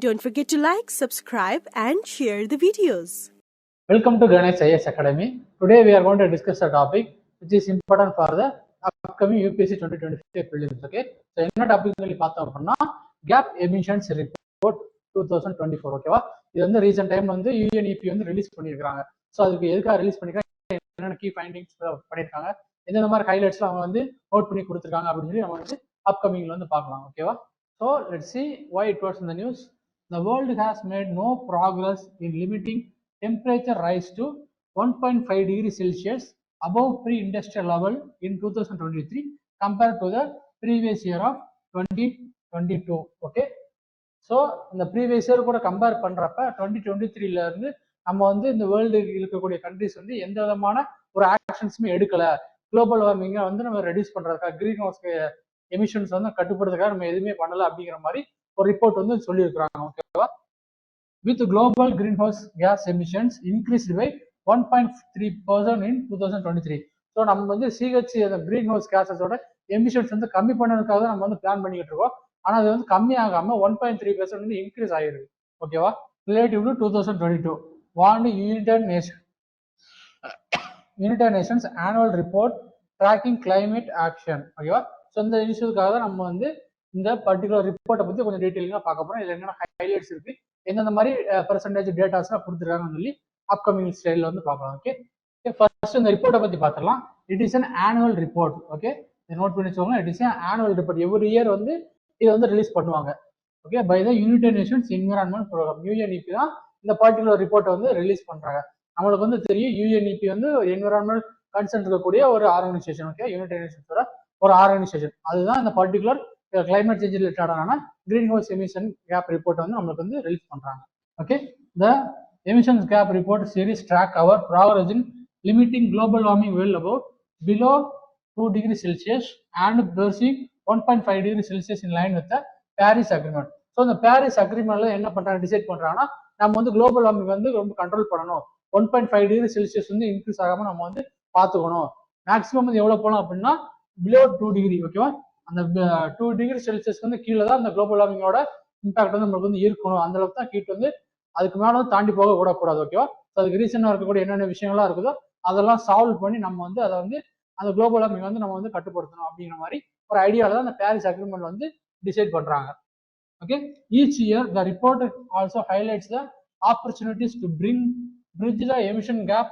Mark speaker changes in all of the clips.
Speaker 1: Don't forget to like, subscribe and share the videos.
Speaker 2: Welcome to Ganesh IAS Academy. Today we are going to discuss a topic which is important for the upcoming UPSC 2025 prelims. Okay, so என்ன topic சொல்லி பார்த்தோம் அப்படின்னா gap emissions report 2024. ஓகேவா, இது வந்து recent time வந்து UNEP வந்து release பண்ணியிருக்காங்க. ஸோ அதுக்கு எதுக்காக ரிலீஸ் பண்ணிருக்காங்க, என்னென்ன கீ ஃபைண்டிங்ஸ் பண்ணியிருக்காங்க, எந்தெந்த மாதிரி ஹைலைட்ஸ்ல அவங்க வந்து நோட் பண்ணி கொடுத்துருக்காங்க அப்படின்னு சொல்லி நம்ம வந்து அப்கமிங்ல வந்து பார்க்கலாம். ஓகேவா, so let's see why it was in the news. The world has made no progress in limiting temperature rise to 1.5 degrees Celsius above pre-industrial level in 2023 compared to the previous year of 2022. Okay, so இந்த previous year கூட compare பண்ணுறப்ப 2023ல இருந்து நம்ம வந்து இந்த world இருக்கக்கூடிய countries வந்து எந்த விதமான ஒரு ஆக்ஷன்ஸுமே எடுக்கல. குளோபல் வார்மிங்கை வந்து நம்ம ரெடியூஸ் பண்ணுறதுக்காக, கிரீன் ஹவுஸ் எமிஷன்ஸ் வந்து கட்டுப்படுறதுக்காக நம்ம எதுவுமே பண்ணல அப்படிங்கிற மாதிரி ஒரு ரிப்போர்ட் வந்து சொல்லியிருக்கிறாங்க. ஓகேவா, with global greenhouse gas emissions increased by 1.3% in 2023. So நம்ம வந்து சிஹெச் அந்த கிரீன் ஹவுஸ் கேஸஸோட எமிஷன்ஸ் வந்து கம்மி பண்ணதுக்காக நம்ம வந்து பிளான் பண்ணிக்கிட்டு இருக்கோம். ஆனால் அது வந்து கம்மி ஆகாம 1.3% வந்து இன்க்ரீஸ் ஆகிருக்கு. ஓகேவா, relative to 2022 warned United Nations annual report tracking climate action. ஓகேவா, ஸோ இந்த இஷ்யூக்காக தான் நம்ம வந்து இந்த பர்டிகுலர் ரிப்போர்ட்டை பற்றி கொஞ்சம் டீட்டெயிலாக பார்க்க போகிறோம். இதில் என்னென்ன ஹைலைட்ஸ் இருக்கு, எந்தெந்த மாதிரி பெர்சன்டேஜ் டேட்டாஸ்லாம் கொடுத்துருக்காங்கன்னு சொல்லி அப்கமிங் ஸ்லைடில் வந்து பார்க்கலாம். ஓகே, ஃபர்ஸ்ட் இந்த ரிப்போர்ட்டை பற்றி பார்த்துடலாம். It is an annual report. Okay, note பண்ணி வச்சுக்கோங்க. It is an annual report. Every year வந்து இதை வந்து ரிலீஸ் பண்ணுவாங்க. Okay, by the United Nations environment Programme, UNEP தான் இந்த பர்டிகுலர் ரிப்போர்ட்டை வந்து ரிலீஸ் பண்றாங்க. நம்மளுக்கு வந்து தெரியும் யுஎன்இபி வந்து என்விரான்மெண்ட் கன்சர்ன் இருக்கக்கூடிய ஒரு ஆர்கனைசேஷன். ஓகே, யுனைடெட் நேஷன்ஸோட ஒரு ஆர்கனைசேஷன். அதுதான் இந்த பர்டிகுலர் கிளைமேட் சேஞ்ச் ரிலேட்டடான greenhouse emission gap report வந்து நம்மளுக்கு வந்து ரிலீஸ் பண்றாங்க. Okay, the emissions gap report series track our progress in limiting global warming well above below 2 degrees Celsius and pursuing 1.5 degrees Celsius in line with the Paris Agreement. So இந்த Paris அக்ரிமெண்ட்ல என்ன பண்றாங்க, decide பண்றாங்கன்னா நம்ம வந்து global warming வந்து ரொம்ப control பண்ணணும். 1.5 degree Celsius வந்து இன்க்ரீஸ் ஆகாம நம்ம வந்து பார்த்துக்கணும். மேக்ஸிமம் வந்து எவ்வளவு போகலாம் அப்படின்னா பிலோ 2 டிகிரி. ஓகேவா, அந்த 2 டிகிரி செல்சியஸ் வந்து கீழே தான் அந்த குளோபல் வார்மிங்கோட இம்பாக்ட் வந்து நம்மளுக்கு வந்து இருக்கணும். அந்த அளவுக்கு தான் ஹீட் வந்து அதுக்கு மேலே வந்து தாண்டி போக விடக்கூடாது. ஓகேவா, அதுக்கு ரீசனாக இருக்கக்கூடிய என்னென்ன விஷயங்கள்லாம் இருக்குதோ அதெல்லாம் சால்வ் பண்ணி நம்ம வந்து அதை வந்து அந்த குளோபல் வார்மிங் வந்து நம்ம வந்து கட்டுப்படுத்தணும் அப்படிங்கிற மாதிரி ஒரு ஐடியாவில் தான் அந்த பாரிஸ் அக்ரிமெண்ட் வந்து டிசைட் பண்றாங்க. Okay, each year the report also highlights the opportunities to bridge the emission gap,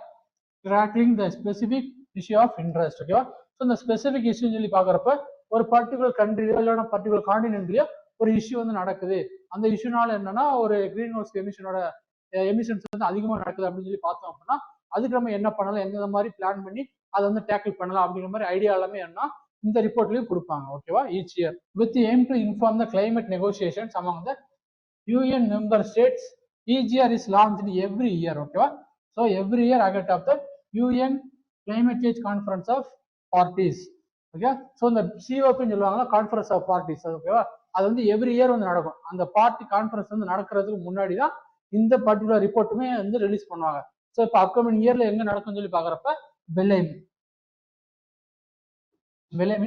Speaker 2: tackling the specific issue of interest. Okay, so இந்த ஸ்பெசிபிக் இஷ்யூ சொல்லி பாக்குறப்ப ஒரு பர்டிகுலர் கண்ட்ரிலயோ இல்லைன்னா பர்டிகுலர் கான்டினென்ட்லயோ ஒரு இஷ்யூ வந்து நடக்குது. அந்த இஷ்யூனால என்னன்னா ஒரு கிரீன் ஹவுஸ் எமிஷன்ஸ் வந்து அதிகமாக நடக்குது அப்படின்னு சொல்லி பார்த்தோம் அப்படின்னா அதுக்கு நம்ம என்ன பண்ணலாம், எந்த மாதிரி பிளான் பண்ணி அதை வந்து டேக்கிள் பண்ணலாம் அப்படிங்கிற மாதிரி ஐடியா எல்லாமே என்ன இந்த ரிப்போர்ட்லயும் கொடுப்பாங்க. ஓகேவா, each year with aim to inform the climate negotiations among the UN member states. EGR is launched every year. ஓகேவா, so every year ahead of the UN climate change conference of parties. Okay, so இந்த சிஓபின்னு சொல்லுவாங்கன்னா conference of parties. ஓகேவா, அது வந்து every year வந்து நடக்கும். அந்த பார்ட்டி கான்ஃபரன்ஸ் வந்து நடக்கிறதுக்கு முன்னாடி தான் இந்த பர்டிகுலர் ரிப்போர்ட்டுமே வந்து ரிலீஸ் பண்ணுவாங்க. ஸோ இப்போ அப்கமிங் இயர்ல எங்க நடக்கும்னு சொல்லி பாக்குறப்ப பெலேம்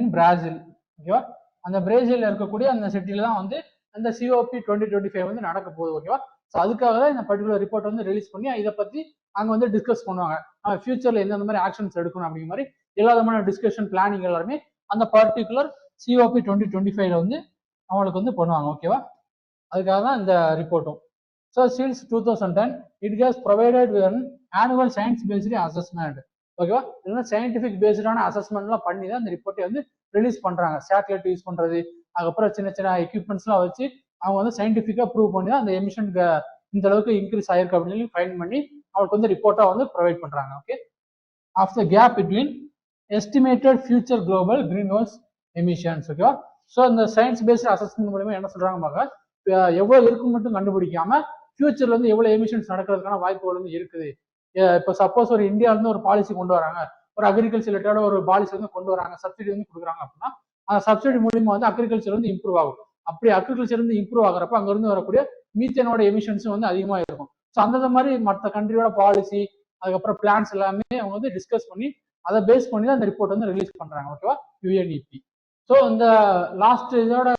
Speaker 2: இன் பிராசில். ஓகேவா, அந்த பிரேசில்ல இருக்கக்கூடிய அந்த சிட்டில தான் வந்து அந்த சிஓபி 2025 வந்து நடக்க போகுது. ஓகேவா, ஸோ அதுக்காக தான் இந்த பர்டிகுலர் ரிப்போர்ட் வந்து ரிலீஸ் பண்ணி இதை பத்தி அங்க வந்து டிஸ்கஸ் பண்ணுவாங்க. ஃபியூச்சர்ல எந்தெந்த மாதிரி ஆக்ஷன்ஸ் எடுக்கணும் அப்படிங்கிற மாதிரி எல்லா விதமான டிஸ்கஷன் பிளானிங் எல்லாருமே அந்த பர்டிகுலர் சிஓபி 2025 வந்து அவங்களுக்கு வந்து பண்ணுவாங்க. ஓகேவா, அதுக்காக தான் இந்த ரிப்போர்ட்டும். So since 2010 it has provided an annual science based assessment. ஓகேவா, இல்லைன்னா சயின்டிபிக் பேஸ்டான அசஸ்மெண்ட்லாம் பண்ணி தான் இந்த ரிப்போர்ட்டை வந்து ரிலீஸ் பண்றாங்க. சேட்டலைட் யூஸ் பண்றது, அதுக்கப்புறம் சின்ன சின்ன எக்யூப்மெண்ட்ஸ்லாம் வச்சு அவங்க வந்து சயின்டிஃபிக்கா ப்ரூவ் பண்ணி தான் அந்த எமிஷன் இந்த அளவுக்கு இன்க்ரீஸ் ஆயிருக்கு அப்படின்னு சொல்லி ஃபைண்ட் பண்ணி அவங்களுக்கு வந்து ரிப்போர்ட்டா வந்து ப்ரொவைட் பண்றாங்க. Okay, of the gap between estimated future global greenhouse emissions. ஓகேவா, ஸோ இந்த சயின்ஸ் பேஸ்ட் அசஸ்மெண்ட் மூலமா என்ன சொல்றாங்க பாக்க, எவ்வளவு இருக்கும் மட்டும் கண்டுபிடிக்காம ஃபியூச்சர்ல வந்து எவ்வளவு எமிஷன்ஸ் நடக்கிறதுக்கான வாய்ப்புகள் வந்து இருக்குது. இப்போ சப்போஸ் ஒரு இந்தியா இருந்து ஒரு பாலிசி கொண்டு வராங்க, ஒரு அக்ரிகல்ச்சர் ரிலேட்டட் ஒரு பாலிசி வந்து கொண்டு வராங்க, சப்சிடி வந்து கொடுக்குறாங்க அப்படின்னா அந்த சப்சிடி மூலியமா வந்து அக்ரிகல்ச்சர் வந்து இம்ப்ரூவ் ஆகும். அப்படி அக்ரிகல்ச்சர் வந்து இம்ப்ரூவ் ஆகிறப்ப அங்க இருந்து வரக்கூடிய மீத்தேனோட எமிஷன்ஸும் வந்து அதிகமாக இருக்கும். ஸோ அந்த மாதிரி மற்ற கண்ட்ரியோட பாலிசி அதுக்கப்புறம் பிளான்ஸ் எல்லாமே அவங்க வந்து டிஸ்கஸ் பண்ணி அதை பேஸ் பண்ணி தான் அந்த ரிப்போர்ட் வந்து ரிலீஸ் பண்றாங்க. ஓகேவா, யுஎன்இபி. ஸோ இந்த லாஸ்ட் இதோட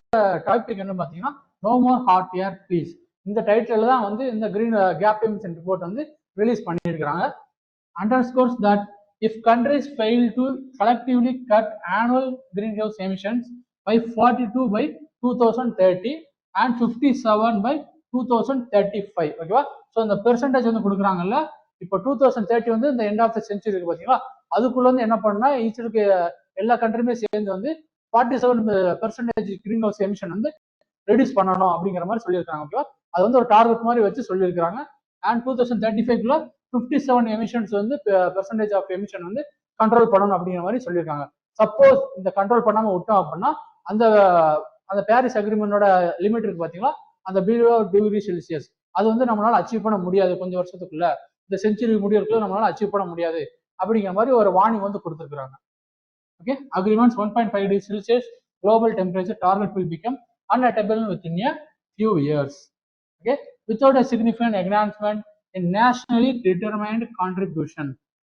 Speaker 2: டாபிக் என்ன பார்த்தீங்கன்னா no more hot air please. இந்த டைட்டில் தான் வந்து இந்த கிரீன் கேப் எமிஷன் ரிப்போர்ட் வந்து ரிலீஸ் பண்ணியிருக்கிறாங்க. Underscores that if countries fail to collectively cut annual greenhouse emissions by 42 by 2030 and 57 by 2035, ஓகேவா? ஸோ இந்த பெர்சன்டேஜ் வந்து கொடுக்குறாங்கல்ல, இப்போ 2030 வந்து இந்த எண்ட் ஆஃப் த சென்ச்சுரி இருக்கு பார்த்தீங்களா, அதுக்குள்ள வந்து என்ன பண்ணா ஈச் இருக்க எல்லா கண்ட்ரியுமே சேர்ந்து வந்து 47% கிரீன் ஹவுஸ் எமிஷன் வந்து ரெடியூஸ் பண்ணணும் அப்படிங்கிற மாதிரி சொல்லியிருக்காங்க. ஓகேவா? அது வந்து ஒரு டார்கெட் மாதிரி வச்சு சொல்லியிருக்காங்க. அண்ட் 2035 57 எமிஷன்ஸ் வந்து பெர்சன்டேஜ் ஆஃப் எமிஷன் வந்து கண்ட்ரோல் பண்ணணும் அப்படிங்கிற மாதிரி சொல்லியிருக்காங்க. சப்போஸ் இந்த கண்ட்ரோல் பண்ணாம விட்டோம் அப்படின்னா அந்த அந்த பாரிஸ் அக்ரிமெண்டோட லிமிட் இருக்கு பாத்தீங்களா, அந்த 0°C அது வந்து நம்மளால அச்சீவ் பண்ண முடியாது. கொஞ்சம் வருஷத்துக்குள்ள இந்த செஞ்சுரி முடியறதுக்குள்ள நம்மளால அச்சீவ் பண்ண முடியாது அப்படிங்கிற மாதிரி ஒரு வார்னிங் வந்து கொடுத்துருக்காங்க. Okay, agreements 1.5°C global temperature target will become unattainable within a few years. Okay, without a significant enhancement in nationally determined contribution.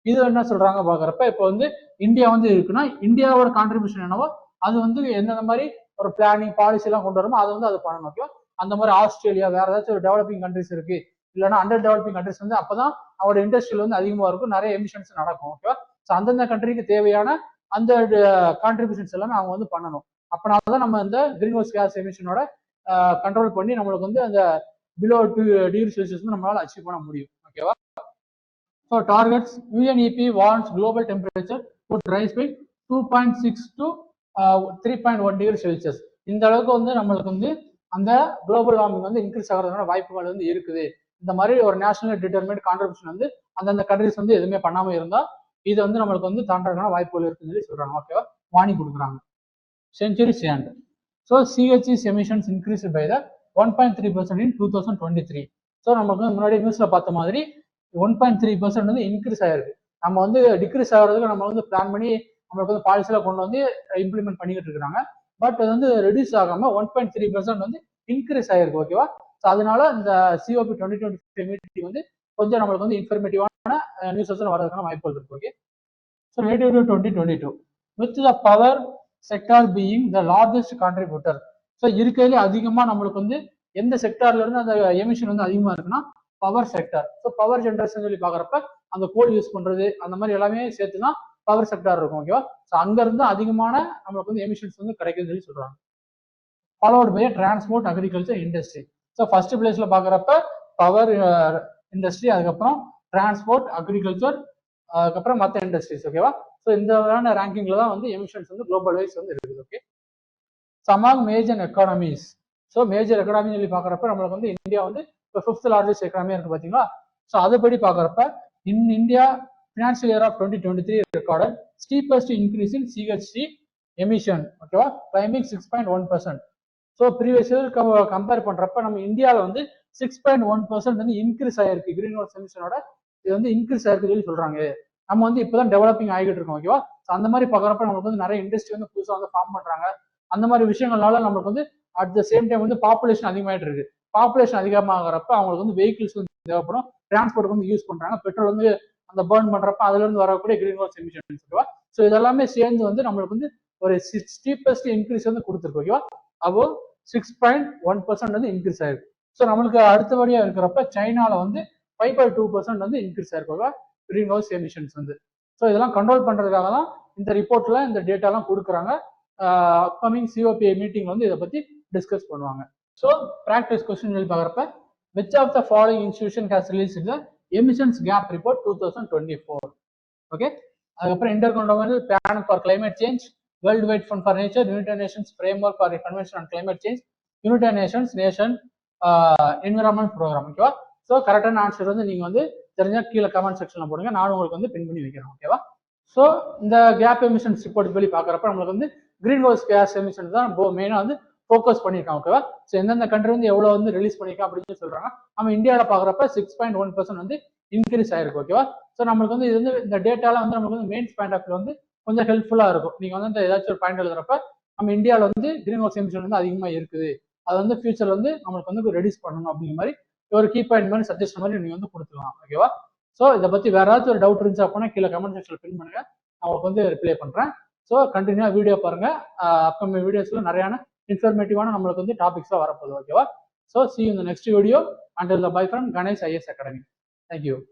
Speaker 2: இது என்ன சொல்றாங்க பாக்குறப்ப, இப்போ வந்து இந்தியா வந்து இருக்குன்னா இந்தியாவோட கான்ட்ரிபியூஷன் என்னவோ அது வந்து எந்தெந்த மாதிரி ஒரு பிளானிங் பாலிசி எல்லாம் கொண்டு வருமோ அதை வந்து அது பண்ணணும். ஓகேவா? அந்த மாதிரி ஆஸ்திரேலியா வேற ஏதாச்சும் ஒரு டெவலப்பிங் கண்ட்ரிஸ் இருக்கு, இல்லைன்னா அண்டர் டெவலப்பிங் கண்ட்ரிஸ் வந்து அப்பதான் அவரோட இண்டஸ்ட்ரியல் வந்து அதிகமா இருக்கும், நிறைய எமிஷன்ஸ் நடக்கும். ஓகேவா? ஸோ அந்தந்த கண்ட்ரிக்கு தேவையான அந்த கான்ட்ரிபியூஷன்ஸ் எல்லாமே அவங்க வந்து பண்ணணும். அப்பனால்தான் நம்ம இந்த கிரீன் ஹவுஸ் கேஸ் எமிஷனோட கண்ட்ரோல் பண்ணி நம்மளுக்கு வந்து அந்த below 2°C வந்து நம்மளால அச்சீவ் பண்ண முடியும். ஓகேவா? So targets UNEP warns global temperature would rise by 2.6 to 3.1°C. இந்த அளவுக்கு வந்து நம்மளுக்கு வந்து அந்த குளோபல் வார்மிங் வந்து இன்க்ரீஸ் ஆகிறதுக்கான வாய்ப்புகள் வந்து இருக்குது. இந்த மாதிரி ஒரு நேஷனல் டிட்டர்மைன்ட் கான்ட்ரிபியூஷன் வந்து அந்தந்த கண்ட்ரிஸ் வந்து எதுவுமே பண்ணாம இருந்தா இது வந்து நம்மளுக்கு வந்து தாண்டறதுக்கான வாய்ப்புகள் இருக்குன்னு சொல்லி சொல்றாங்க. ஓகேவா? வார்னிங் கொடுக்குறாங்க. செஞ்சுரி சேண்ட். So CHS emissions increased by the 1.3% in 2023. So நமக்கு முன்னாடி நியூஸ்ல பார்த்த மாதிரி 1.3% வந்து இன்க்ரீஸ் ஆயிருக்கு. நம்ம வந்து டிக்ரீஸ் ஆகிறதுக்கு நம்ம வந்து பிளான் பண்ணி நம்மளுக்கு வந்து பாலிசியில கொண்டு வந்து இம்ப்ளிமெண்ட் பண்ணிக்கிட்டு இருக்காங்க. பட் அது வந்து ரெடியூஸ் ஆகாம 1.3% வந்து இன்க்ரீஸ் ஆயிருக்கு. ஓகேவா? ஸோ அதனால இந்த COP 2025 மீட்டிங் வந்து கொஞ்சம் நம்மளுக்கு வந்து இன்ஃபர்மேட்டிவான நியூஸஸ் வரதுக்கான வாய்ப்புகள் இருக்கு. Okay, so related to 2022 with the power sector being the largest contributor. So இருக்கையிலே அதிகமா நம்மளுக்கு வந்து எந்த செக்டார்ல இருந்து அந்த எமிஷன் வந்து அதிகமா இருக்குன்னா power sector. So power generation சொல்லி பாக்குறப்ப அந்த கோல் யூஸ் பண்றது அந்த மாதிரி எல்லாமே சேர்த்துதான் பவர் செக்டார் இருக்கும். ஓகேவா? ஸோ அங்க இருந்து அதிகமான நம்மளுக்கு வந்து எமிஷன்ஸ் வந்து கிடைக்குதுன்னு சொல்லி சொல்றாங்க. Followed by transport, agriculture, industry. So first பிளேஸ்ல பாக்குறப்ப பவர் இண்டஸ்ட்ரி, அதுக்கப்புறம் டிரான்ஸ்போர்ட், அக்ரிகல்ச்சர், அதுக்கப்புறம் மற்ற இண்டஸ்ட்ரீஸ். ஓகேவா? ஸோ இந்த ரேங்கிங்ல தான் வந்து எமிஷன்ஸ் வந்து குளோபல் வைஸ் வந்து இருக்குது. Okay, among major economies. So major economy சொல்லி பாக்குறப்ப நம்மளுக்கு வந்து இந்தியா வந்து இப்போ 5th லார்ஜஸ்ட் எக்கானமியா இருக்கு பாத்தீங்களா. ஸோ அதுபடி பாக்குறப்ப in India financial year of 2023 recorded steepest increase in CHG emission. ஓகேவா? Climbing 6.1%. So previous year compare பண்றப்ப நம்ம இந்தியாவில் வந்து 6.1% வந்து இன்க்ரீஸ் ஆயிருக்கு. கிரீன் ஹவுஸ் எமிஷனோட இது வந்து இன்க்ரீஸ் ஆயிருக்கு சொல்லி சொல்றாங்க. நம்ம வந்து இப்போதான் டெவலப்பிங் ஆகிட்டு இருக்கோம். ஓகேவா? ஸோ அந்த மாதிரி பாக்குறப்ப நமக்கு வந்து நிறைய இண்டஸ்ட்ரி வந்து புதுசாக வந்து ஃபார்ம் பண்றாங்க. அந்த மாதிரி விஷயங்கள்னால நம்மளுக்கு வந்து அட் த சேம் டைம் வந்து பாப்புலேஷன் அதிகமாயிட்டு இருக்கு. பாப்புலேஷன் அதிகமாகிறப்ப அவங்களுக்கு வந்து வெஹிக்கிள்ஸ் வந்து தேவைப்படும், டிரான்ஸ்போர்ட் வந்து யூஸ் பண்றாங்க. பெட்ரோல் வந்து அந்த பர்ன் பண்றப்ப அதுல இருந்து வரக்கூடிய கிரீன் ஹவுஸ் எமிஷன்ஸ். ஓகேவா? ஸோ இதெல்லாமே சேர்ந்து வந்து நம்மளுக்கு வந்து ஒரு ஸ்டீப்பஸ்ட் இன்க்ரீஸ் வந்து கொடுத்துருக்கு. ஓகேவா? அப்போ 6.1% வந்து இன்க்ரீஸ் ஆயிருக்கு. ஸோ நம்மளுக்கு அடுத்தபடியா இருக்கிறப்ப சைனால வந்து 5.2% வந்து இன்க்ரீஸ் ஆயிருக்கு. ஓகேவா? கிரீன் ஹவுஸ் எமிஷன்ஸ் வந்து. ஸோ இதெல்லாம் கண்ட்ரோல் பண்றதுக்காக தான் இந்த ரிப்போர்ட்ல இந்த டேட்டாலாம் கொடுக்குறாங்க. அப்கமிங் COP மீட்டிங் வந்து இதை பத்தி டிஸ்கஸ் பண்ணுவாங்க. ஸோ ப்ராக்டிஸ் கொஸ்டின் சொல்லி பார்க்குறப்ப which of the following institution has released the emissions gap report 2024? Okay, அதுக்கப்புறம் intergovernmental plan for climate change, world wide fund for nature, United Nations framework for convention on climate change, United Nations environment programme. ஓகேவா? ஸோ கரெக்டான answer வந்து நீங்க வந்து தெரிஞ்சா கீழே comment செக்ஷன்ல போடுங்க, நானும் உங்களுக்கு வந்து பின் பண்ணி வைக்கிறேன். ஓகேவா? ஸோ இந்த கேப் எமிஷன்ஸ் ரிப்போர்ட் படி பார்க்குறப்ப நம்மளுக்கு வந்து கிரீன் ஹவுஸ் கேஸ் எமிஷன் தான் மெயினாக வந்து ஃபோக்கஸ் பண்ணியிருக்காங்க. ஓகேவா? ஸோ எந்தெந்த கண்ட்ரி வந்து எவ்வளோ வந்து ரிலீஸ் பண்ணியிருக்கா அப்படின்னு சொல்றாங்க. நம்ம இந்தியாவில் பார்க்குறப்ப 6.1% வந்து இன்க்ரீஸ் ஆயிருக்கு. ஓகேவா? ஸோ நம்மளுக்கு வந்து இது வந்து இந்த டேட்டால வந்து நம்மளுக்கு வந்து மெயின்ஸ் பாயிண்ட் ஆஃப் வியூ வந்து கொஞ்சம் ஹெல்ப்ஃபுல்லாக இருக்கும். நீங்க வந்து இந்த ஏதாச்சும் ஒரு பாயிண்ட் எழுதுறப்ப நம்ம இந்தியாவில் வந்து கிரீன் ஹவுஸ் எமிஷன் வந்து அதிகமாக இருக்குது, அது வந்து ஃபியூச்சர் வந்து நம்மளுக்கு வந்து ரெடியூஸ் பண்ணணும் அப்படிங்கிற மாதிரி ஒரு கீ பாயிண்ட் மாதிரி சஜஷன் மாதிரி நீங்க வந்து கொடுத்துக்கலாம். ஓகேவா? ஸோ இதை பத்தி வேற ஏதாச்சும் ஒரு டவுட் இருந்துச்சு அப்படின்னா கீழே கமெண்ட் செக்ஷன்ல பின் பண்ணுங்க, நான் உங்களுக்கு வந்து ரிப்ளை பண்றேன். ஸோ கண்டினியூவா வீடியோ பாருங்க. அப்கமிங் வீடியோஸ்ல நிறையான இன்ஃபர்மேட்டிவான நம்மளுக்கு வந்து டாபிக்ஸ்லாம் வரப்போகுது. ஓகேவா? So see you in the next video. Until the bye from Ganesh IAS Academy. Thank you.